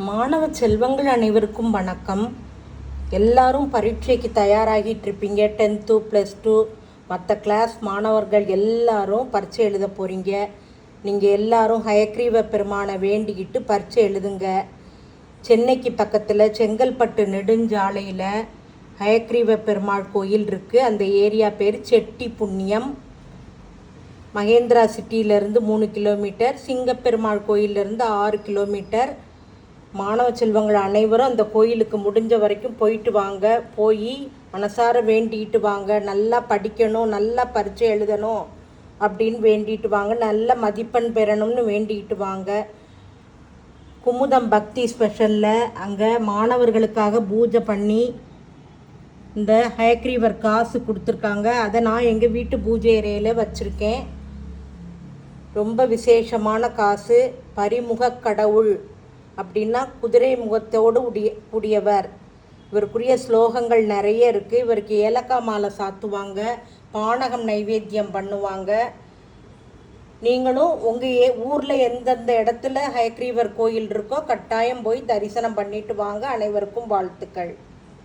மாணவ செல்வங்கள் அனைவருக்கும் வணக்கம். எல்லாரும் பரீட்சைக்கு தயாராகிட்டு இருப்பீங்க. 10th +2 மற்ற கிளாஸ் மாணவர்கள் எல்லாரும் பரீட்சை எழுத போகிறீங்க. நீங்கள் எல்லாரும் ஹயக்ரீவ பெருமானை வேண்டிக்கிட்டு பரீட்சை எழுதுங்க. சென்னைக்கு பக்கத்தில் செங்கல்பட்டு நெடுஞ்சாலையில் ஹயக்ரீவ பெருமாள் கோயில் இருக்குது. அந்த ஏரியா பேர் செட்டி புண்ணியம். மகேந்திரா சிட்டியிலேருந்து 3 கிலோமீட்டர், சிங்கப்பெருமாள் கோயிலிருந்து 6 கிலோமீட்டர். மாணவ செல்வங்கள் அனைவரும் அந்த கோயிலுக்கு முடிஞ்ச வரைக்கும் போயிட்டு வாங்க. போய் மனசார வேண்டிட்டு வாங்க. நல்லா படிக்கணும், நல்லா பரீட்சை எழுதணும் அப்படின்னு வேண்டிட்டு வாங்க. நல்ல மதிப்பெண் பெறணும்னு வேண்டிட்டு வாங்க. குமுதம் பக்தி ஸ்பெஷலில் அங்கே மாணவர்களுக்காக பூஜை பண்ணி இந்த ஹயக்ரீவர் காசு கொடுத்துருக்காங்க. அதை நான் எங்கள் வீட்டு பூஜை அறையில் வச்சுருக்கேன். ரொம்ப விசேஷமான காசு. பரிமுக கடவுள் அப்படின்னா குதிரை முகத்தோடு கூடியவர். இவருக்குரிய ஸ்லோகங்கள் நிறைய இருக்குது. இவருக்கு ஏலக்காய் மாலை சாத்துவாங்க, பானகம் நைவேத்தியம் பண்ணுவாங்க. நீங்களும் உங்கள் ஊரில் எந்தெந்த இடத்துல ஹயக்ரீவர் கோயில் இருக்கோ கட்டாயம் போய் தரிசனம் பண்ணிட்டு வாங்க. அனைவருக்கும் வாழ்த்துக்கள்.